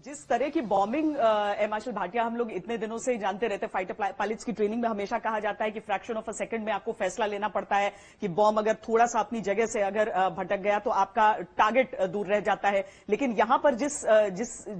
जिस तरह की बॉम्बिंग मार्शल भाटिया हम लोग इतने दिनों से जानते रहते, फाइटर पायलट्स की ट्रेनिंग में हमेशा कहा जाता है कि फ्रैक्शन ऑफ अ सेकंड में आपको फैसला लेना पड़ता है कि बॉम्ब अगर थोड़ा सा अपनी जगह से अगर भटक गया तो आपका टारगेट दूर रह जाता है। लेकिन यहां पर जिस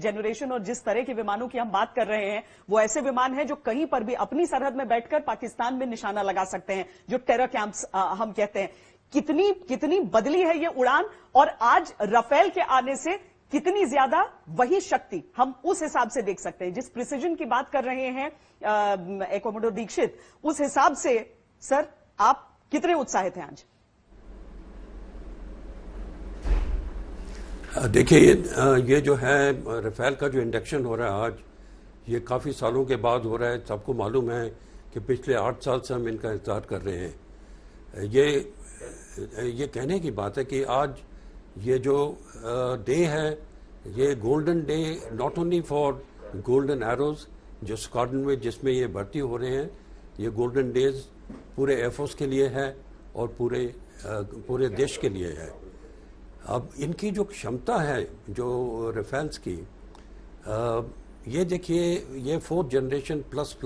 जनरेशन और जिस तरह के विमानों की हम बात कर रहे हैं, वो ऐसे विमान हैं जो कहीं पर भी अपनी सरहद में बैठकर पाकिस्तान में निशाना लगा सकते हैं, जो टेरर कैंप्स हम कहते हैं। कितनी बदली है ये उड़ान, और आज राफेल के आने से कितनी ज्यादा वही शक्ति हम उस हिसाब से देख सकते हैं। जिस प्रिसीजन की बात कर रहे हैं कॉमोडोर दीक्षित, उस हिसाब से सर आप कितने उत्साहित हैं आज? देखिए, ये जो है राफेल का जो इंडक्शन हो रहा है आज, ये काफ़ी सालों के बाद हो रहा है। सबको मालूम है कि पिछले 8 साल से हम इनका इंतजार कर रहे हैं। ये कहने की बात है कि आज ये जो डे है, ये golden day not only for golden arrows जो स्क्वाड्रन में जिसमें ये भर्ती हो रहे हैं, ये गोल्डन डेज पूरे एयरफोर्स के लिए है और पूरे देश के लिए है। अब इनकी जो क्षमता है जो राफेल्स की, ये देखिए, ये 4th जनरेशन प्लस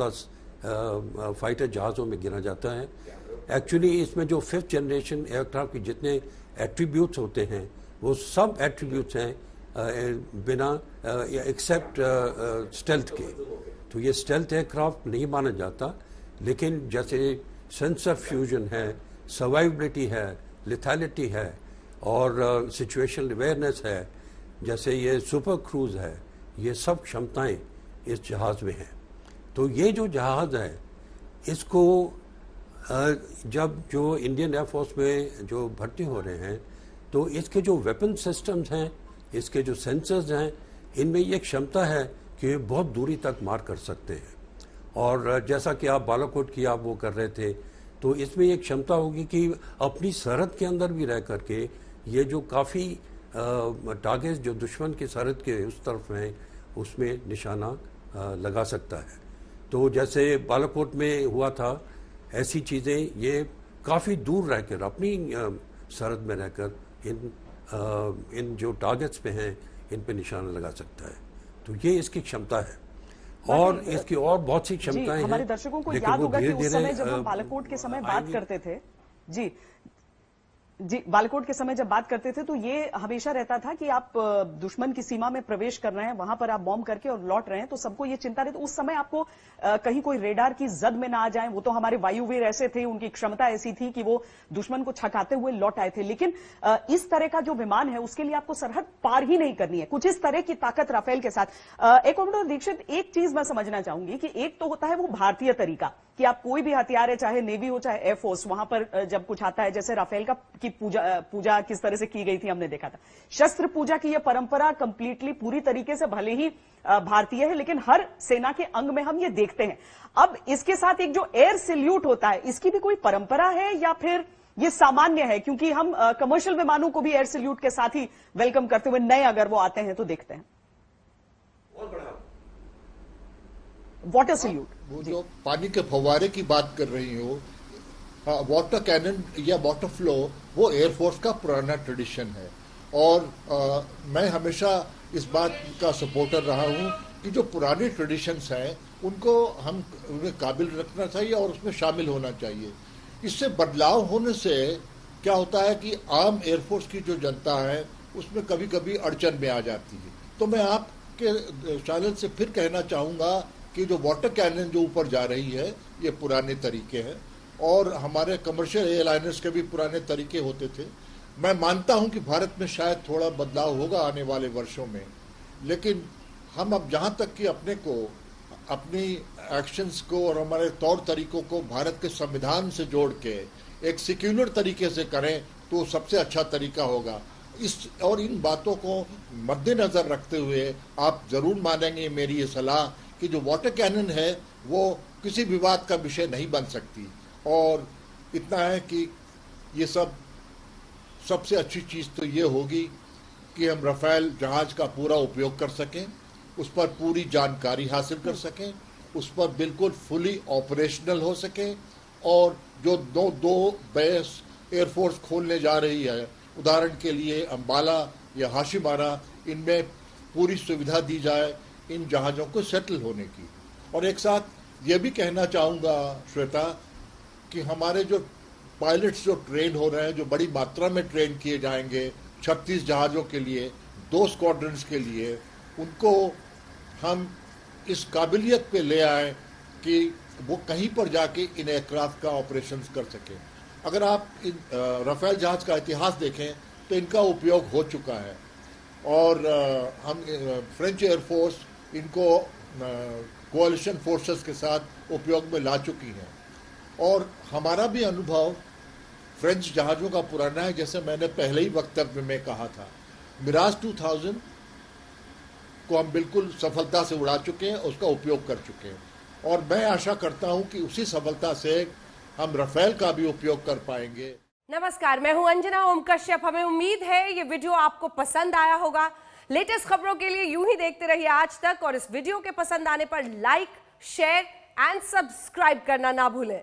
फाइटर जहाज़ों में गिना जाता है। एक्चुअली इसमें जो 5th जनरेशन एयरक्राफ्ट के जितने एट्रीब्यूट्स होते हैं, वो सब एट्रीब्यूट्स हैं बिना एक्सेप्ट स्टेल्थ के। तो ये स्टेल्थ एयरक्राफ्ट नहीं माना जाता, लेकिन जैसे सेंस ऑफ फ्यूजन है, सर्वाइवबिलिटी है, लिथैलिटी है और सिचुएशनल अवेयरनेस है, जैसे ये सुपर क्रूज है, ये सब क्षमताएं इस जहाज़ में हैं। तो ये जो जहाज़ है, इसको जब जो इंडियन एयरफोर्स में जो भर्ती हो रहे हैं, तो इसके जो वेपन सिस्टम्स हैं, इसके जो सेंसर्स हैं, इनमें ये क्षमता है कि ये बहुत दूरी तक मार कर सकते हैं। और जैसा कि आप बालाकोट की आप वो कर रहे थे, तो इसमें ये क्षमता होगी कि अपनी सरहद के अंदर भी रह करके ये जो काफ़ी टारगेट्स जो दुश्मन की सरहद के उस तरफ हैं, उसमें निशाना लगा सकता है। तो जैसे बालाकोट में हुआ था, ऐसी चीज़ें ये काफ़ी दूर रहकर अपनी सरहद में रहकर इन जो टारगेट्स पे हैं, इन पे निशाना लगा सकता है। तो ये इसकी क्षमता है, और इसकी और बहुत सी क्षमताएं हैं। हमारे दर्शकों को याद होगा कि उस समय जब हम बालाकोट के समय बात करते थे, जी बालाकोट के समय जब बात करते थे, तो ये हमेशा रहता था कि आप दुश्मन की सीमा में प्रवेश कर रहे हैं, वहां पर आप बॉम्ब करके और लौट रहे हैं, तो सबको ये चिंता रहती। उस समय आपको कहीं कोई रेडार की जद में ना आ जाए। वो तो हमारे वायुवीर ऐसे थे, उनकी क्षमता ऐसी थी कि वो दुश्मन को छकाते हुए लौट आए थे। लेकिन इस तरह का जो विमान है, उसके लिए आपको सरहद पार ही नहीं करनी है। कुछ इस तरह की ताकत राफेल के साथ। कॉमोडोर दीक्षित, एक चीज मैं समझना चाहूंगी कि एक तो होता है वो भारतीय तरीका कि आप कोई भी हथियार है, चाहे नेवी हो चाहे एयरफोर्स, वहां पर जब कुछ आता है, जैसे राफेल की पूजा किस तरह से की गई थी हमने देखा था। शस्त्र पूजा की यह परंपरा कंप्लीटली पूरी तरीके से भले ही भारतीय है, लेकिन हर सेना के अंग में हम ये देखते हैं। अब इसके साथ एक जो एयर सैल्यूट होता है, इसकी भी कोई परंपरा है या फिर ये सामान्य है? क्योंकि हम कमर्शियल विमानों को भी एयर सैल्यूट के साथ ही वेलकम करते हुए, नए अगर वो आते हैं तो देखते हैं। वाटर सैल्यूट, वो जो पानी के फव्वारे की बात कर रही हो, वाटर कैनन या वाटर फ्लो, वो एयरफोर्स का पुराना ट्रेडिशन है। और मैं हमेशा इस बात का सपोर्टर रहा हूं कि जो पुराने ट्रेडिशंस हैं, उनको हम उन्हें काबिल रखना चाहिए और उसमें शामिल होना चाहिए। इससे बदलाव होने से क्या होता है कि आम एयरफोर्स की जो जनता है, उसमें कभी कभी अड़चन में आ जाती है। तो मैं आपके चैनल से फिर कहना चाहूँगा कि जो वाटर कैनन जो ऊपर जा रही है, ये पुराने तरीके हैं, और हमारे कमर्शियल एयरलाइनर्स के भी पुराने तरीके होते थे। मैं मानता हूं कि भारत में शायद थोड़ा बदलाव होगा आने वाले वर्षों में, लेकिन हम अब जहां तक कि अपने को, अपनी एक्शंस को और हमारे तौर तरीकों को भारत के संविधान से जोड़ के एक सेक्युलर तरीके से करें, तो सबसे अच्छा तरीका होगा। और इन बातों को मद्देनजर रखते हुए आप जरूर मानेंगे मेरी ये सलाह कि जो वाटर कैनन है वो किसी विवाद का विषय नहीं बन सकती। और इतना है कि ये सबसे अच्छी चीज़ तो ये होगी कि हम राफेल जहाज का पूरा उपयोग कर सकें, उस पर पूरी जानकारी हासिल कर सकें, उस पर बिल्कुल फुली ऑपरेशनल हो सकें, और जो दो बेस एयरफोर्स खोलने जा रही है, उदाहरण के लिए अंबाला या हाशिमारा, इनमें पूरी सुविधा दी जाए इन जहाज़ों को सेटल होने की। और एक साथ ये भी कहना चाहूँगा श्वेता कि हमारे जो पायलट्स जो ट्रेन हो रहे हैं, जो बड़ी मात्रा में ट्रेन किए जाएंगे 36 जहाज़ों के लिए, 2 स्क्वाड्रंस के लिए, उनको हम इस काबिलियत पे ले आए कि वो कहीं पर जाके इन एयरक्राफ्ट का ऑपरेशंस कर सकें। अगर आप इन राफेल जहाज का इतिहास देखें तो इनका उपयोग हो चुका है और हम फ्रेंच एयरफोर्स इनको कोalition फोर्सेस के साथ उपयोग में ला चुकी हैं। और हमारा भी अनुभव फ्रेंच जहाज़ों का पुराना है, जैसे मैंने पहले ही वक्तव्य में कहा था। मिराज 2000 को हम बिल्कुल सफलता से उड़ा चुके हैं, उसका उपयोग कर चुके हैं और मैं आशा करता हूं कि उसी सफलता से हम राफेल का भी उपयोग कर पाएंगे। नमस्कार, मैं हूं अंजना ओम कश्यप। हमें उम्मीद है ये वीडियो आपको पसंद आया होगा। लेटेस्ट खबरों के लिए यूं ही देखते रहिए आज तक और इस वीडियो के पसंद आने पर लाइक, शेयर एंड सब्सक्राइब करना ना भूलें।